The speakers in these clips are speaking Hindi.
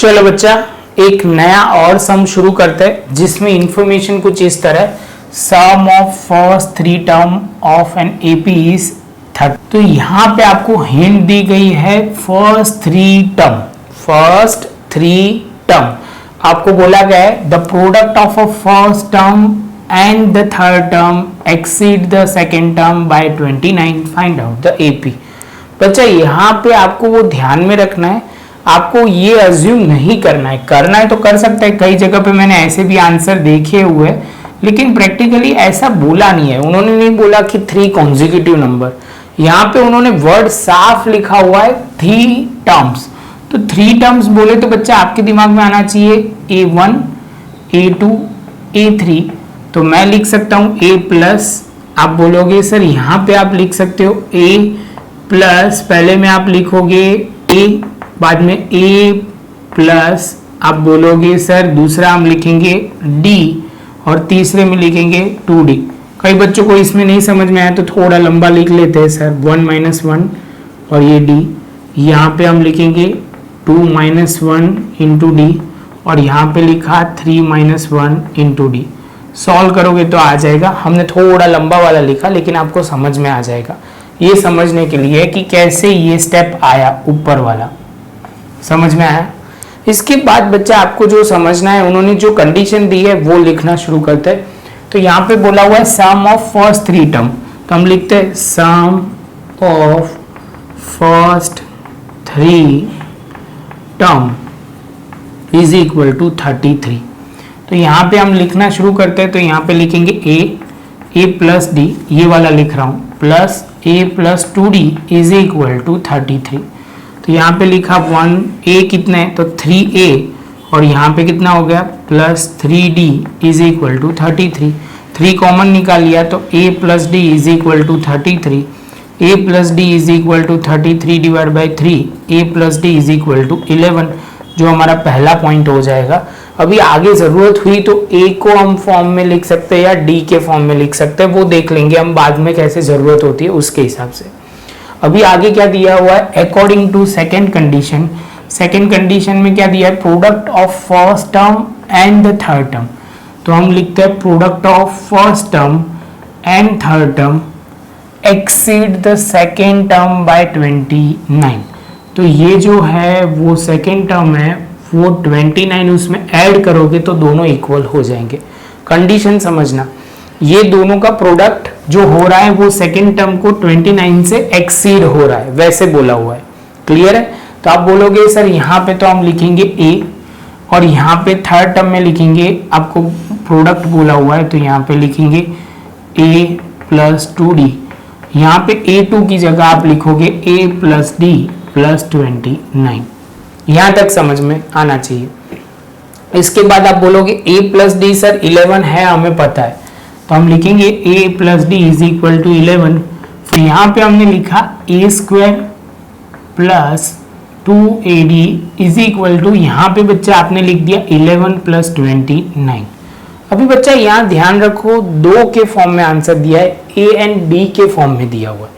चलो बच्चा एक नया और सम शुरू करते हैं जिसमें इंफॉर्मेशन कुछ इस तरह sum of first 3 term of an AP is 30। तो यहाँ पे आपको हिंट दी गई है फर्स्ट 3 टर्म आपको बोला गया है the product of a first term and the third term exceed the second term by 29, find out the AP. बच्चा यहाँ पे आपको वो ध्यान में रखना है, आपको ये अज्यूम नहीं करना है तो कर सकते हैं। कई जगह पे मैंने ऐसे भी आंसर देखे हुए, लेकिन प्रैक्टिकली ऐसा बोला नहीं है। उन्होंने नहीं बोला कि 3 कॉन्जिक्यूटिव नंबर, यहाँ पे उन्होंने वर्ड साफ लिखा हुआ है 3 टर्म्स। तो 3 टर्म्स बोले तो बच्चा आपके दिमाग में आना चाहिए A1, A2, A3। तो मैं लिख सकता हूँ A प्लस, आप बोलोगे सर यहाँ पे आप लिख सकते हो A प्लस, पहले में आप लिखोगे A, बाद में A प्लस आप बोलोगे सर दूसरा हम लिखेंगे D और तीसरे में लिखेंगे 2D। कई बच्चों को इसमें नहीं समझ में आया तो थोड़ा लंबा लिख लेते हैं सर 1 - 1 और ये D, यहाँ पे हम लिखेंगे 2 - 1 इंटू D और यहाँ पे लिखा 3 - 1 इंटू D। सॉल्व करोगे तो आ जाएगा। हमने थोड़ा लंबा वाला लिखा लेकिन आपको समझ में आ जाएगा। ये समझने के लिए कि कैसे ये स्टेप आया ऊपर वाला, समझ में आया। इसके बाद बच्चा आपको जो समझना है, उन्होंने जो कंडीशन दी है वो लिखना शुरू करते हैं। तो यहाँ पे बोला हुआ है सम ऑफ फर्स्ट 3 टर्म, तो हम लिखते हैं sum of first 3 term is equal to 33। तो यहाँ पे हम लिखना शुरू करते हैं। तो यहाँ पे लिखेंगे a प्लस डी, ये वाला लिख रहा हूँ, plus a plus 2d is equal to 33। तो यहाँ पे लिखा 1a कितना है तो 3a और यहाँ पे कितना हो गया plus 3d is equal to 33। 3 common निकाल लिया तो a plus d is equal to 33। a plus d is equal to 33 divide by 3, a plus d is equal to 11, जो हमारा पहला पॉइंट हो जाएगा। अभी आगे जरूरत हुई तो a को हम फॉर्म में लिख सकते हैं या d के फॉर्म में लिख सकते हैं, वो देख लेंगे हम बाद में कैसे जरूरत होती है उसके हिसाब से। अभी आगे क्या दिया हुआ है according to second condition. Second condition में क्या दिया है product of first term and the third term. तो हम लिखते हैं product of first term and third term exceed the second term by 29। तो ये जो है वो सेकेंड टर्म है वो 29 उसमें ऐड करोगे तो दोनों इक्वल हो जाएंगे। कंडीशन समझना, ये दोनों का प्रोडक्ट जो हो रहा है वो सेकेंड टर्म को 29 से एक्सीड हो रहा है, वैसे बोला हुआ है। क्लियर है? तो आप बोलोगे सर यहाँ पे तो हम लिखेंगे a और यहाँ पे थर्ड टर्म में लिखेंगे, आपको प्रोडक्ट बोला हुआ है तो यहाँ पे लिखेंगे a प्लस 2d। यहाँ पे a2 की जगह आप लिखोगे a प्लस d प्लस 29। यहाँ तक समझ में आना चाहिए। इसके बाद आप बोलोगे a प्लस डी सर 11 है, हमें पता है, तो हम लिखेंगे a plus d is equal to 11। फिर यहाँ पे हमने लिखा a square plus 2ad is equal to, यहाँ पे बच्चा आपने लिख दिया 11 प्लस 29। अभी बच्चा यहाँ ध्यान रखो 2 के फॉर्म में आंसर दिया है, a एंड b के फॉर्म में दिया हुआ है।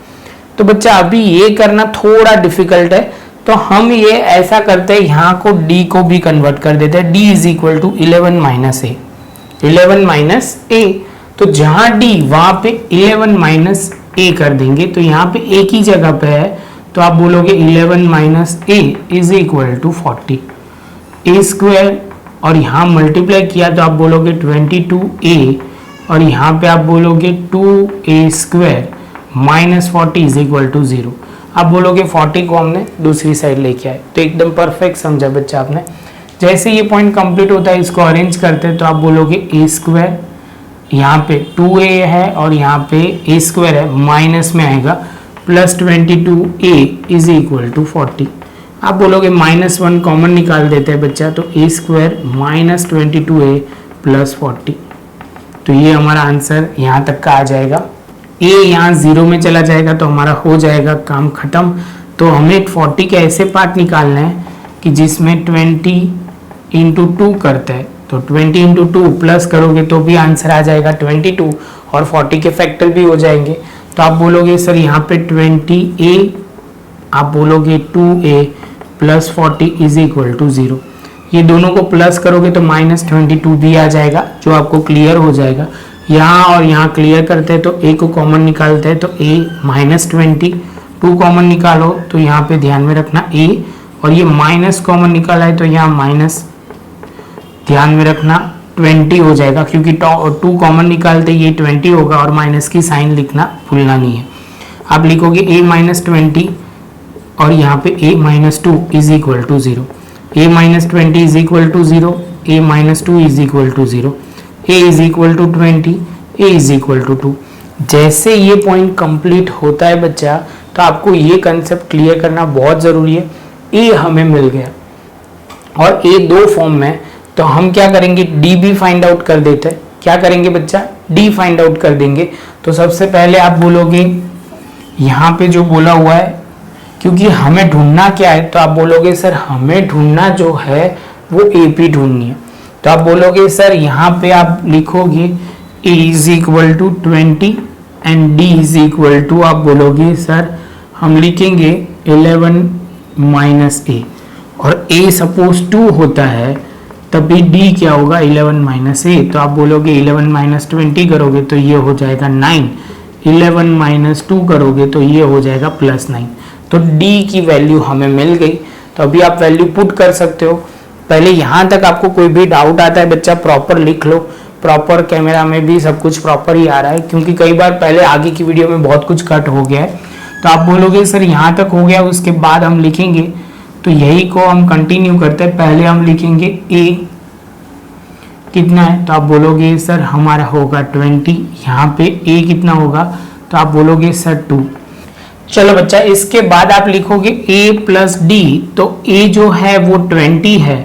तो बच्चा अभी ये करना थोड़ा डिफिकल्ट है, तो हम ये ऐसा करते हैं यहाँ को d को भी कन्वर्ट कर देते हैं। d is equal to 11 minus a, 11 minus a। तो जहां d वहां पे 11 माइनस a कर देंगे, तो यहाँ पे a की जगह पे है तो आप बोलोगे 11 minus a is equal to 40 a square, और यहाँ मल्टीप्लाई किया तो आप बोलोगे 22a और यहाँ पे आप बोलोगे 2a square minus 40 is equal to 0। आप बोलोगे 40 को हमने दूसरी साइड लेके आए, तो एकदम परफेक्ट समझा बच्चा आपने। जैसे ये पॉइंट कंप्लीट होता है इसको अरेंज करते हैं तो आप बोलोगे a स्क्वायर, यहाँ पे 2a है और यहाँ पे a स्क्वायर है, माइनस में आएगा plus 22a is equal to 40। आप बोलोगे -1 कॉमन निकाल देते हैं बच्चा, तो a square minus 22a plus 40। तो ये हमारा आंसर यहाँ तक का आ जाएगा। a यहाँ 0 में चला जाएगा तो हमारा हो जाएगा काम खत्म। तो हमें 40 के ऐसे पार्ट निकालना है कि जिसमें 20 इंटू 2 करते हैं, तो 20 इंटू 2 प्लस करोगे तो भी आंसर आ जाएगा 22 और 40 के फैक्टर भी हो जाएंगे। तो आप बोलोगे सर यहाँ पे 20a, आप बोलोगे 2a plus 40 is equal to 0। ये दोनों को प्लस करोगे तो -22 भी आ जाएगा, जो आपको क्लियर हो जाएगा। यहाँ और यहाँ क्लियर करते हैं तो a को कॉमन निकालते हैं तो a -20, 2 कॉमन निकालो तो यहाँ पे ध्यान में रखना a, और ये माइनस कॉमन निकाला है तो यहाँ माइनस ध्यान में रखना 20 हो जाएगा, क्योंकि 2 कॉमन निकालते ये 20 होगा, और माइनस की साइन लिखना भूलना नहीं है। आप लिखोगे a -20 और यहाँ पे a -2 is equal to 0, a -20 is equal to 0, a -2 is equal to 0, a is equal to 20, a is equal to 2। जैसे ये पॉइंट कंप्लीट होता है बच्चा, तो आपको ये कंसेप्ट क्लियर करना बहुत ज़रूरी है। a हमें मिल गया और a 2 फॉर्म में, तो हम क्या करेंगे, d भी फाइंड आउट कर देते हैं। क्या करेंगे बच्चा, d फाइंड आउट कर देंगे। तो सबसे पहले आप बोलोगे यहाँ पे जो बोला हुआ है, क्योंकि हमें ढूंढना क्या है, तो आप बोलोगे सर हमें ढूंढना जो है वो AP ढूंढनी है। तो आप बोलोगे सर यहाँ पे आप लिखोगे a is equal to 20 and d is equal to, आप बोलोगे सर हम लिखेंगे 11 माइनस a, और a सपोज 2 होता है तभी d क्या होगा 11 माइनस a। तो आप बोलोगे 11 माइनस 20 करोगे तो ये हो जाएगा 9, 11 माइनस 2 करोगे तो ये हो जाएगा +9। तो d की वैल्यू हमें मिल गई। तो अभी आप वैल्यू पुट कर सकते हो। पहले यहाँ तक आपको कोई भी डाउट आता है बच्चा, प्रॉपर लिख लो। प्रॉपर कैमरा में भी सब कुछ प्रॉपर ही आ रहा है, क्योंकि कई बार पहले आगे की वीडियो में बहुत कुछ कट हो गया है। तो आप बोलोगे सर यहाँ तक हो गया, उसके बाद हम लिखेंगे, तो यही को हम कंटिन्यू करते हैं। पहले हम लिखेंगे a कितना है, तो आप बोलोगे सर हमारा होगा 20, यहाँ पे a कितना होगा, तो आप बोलोगे सर 2। चलो बच्चा, इसके बाद आप लिखोगे a प्लस d, तो a जो है वो 20 है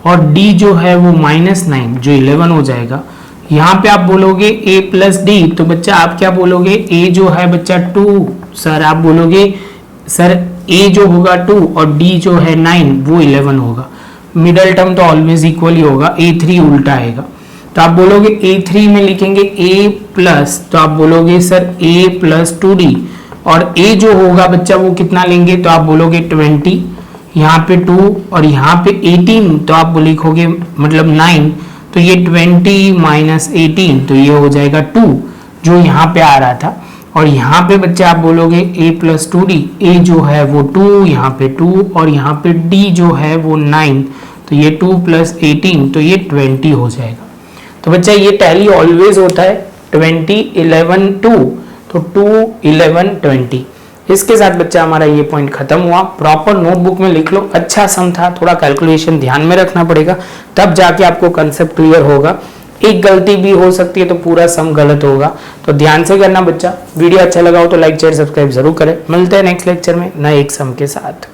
और d जो है वो -9 जो 11 हो जाएगा। यहाँ पे आप बोलोगे a प्लस डी, तो बच्चा आप क्या बोलोगे, a जो है बच्चा 2, सर आप बोलोगे सर a जो होगा 2 और d जो है 9 वो 11 होगा। मिडल टर्म तो ऑलवेज इक्वल ही होगा, a3 उल्टा आएगा। तो आप बोलोगे a3 में लिखेंगे a प्लस, तो आप बोलोगे सर a प्लस 2d, और a जो होगा बच्चा वो कितना लेंगे, तो आप बोलोगे 20, यहाँ पे 2 और यहाँ पे 18, तो आप लिखोगे मतलब 9, तो ये 20 माइनस 18, तो ये हो जाएगा 2 जो यहाँ पे आ रहा था। और यहाँ पे बच्चे आप बोलोगे a प्लस 2d, a जो है वो 2, यहाँ पे 2 और यहाँ पे d जो है वो 9, तो ये 2 प्लस 18, तो ये 20 हो जाएगा। तो बच्चा ये टैली ऑलवेज होता है 20 11 2, तो 2 11 20। इसके साथ बच्चा हमारा ये पॉइंट खत्म हुआ। प्रॉपर नोटबुक में लिख लो, अच्छा सम था, थोड़ा कैलकुलेशन ध्यान में रखना पड़ेगा, तब जाके आपको कंसेप्ट क्लियर होगा। एक गलती भी हो सकती है तो पूरा सम गलत होगा, तो ध्यान से करना बच्चा। वीडियो अच्छा लगा हो तो लाइक शेयर सब्सक्राइब जरूर करें। मिलते हैं नेक्स्ट लेक्चर में नए एक सम के साथ।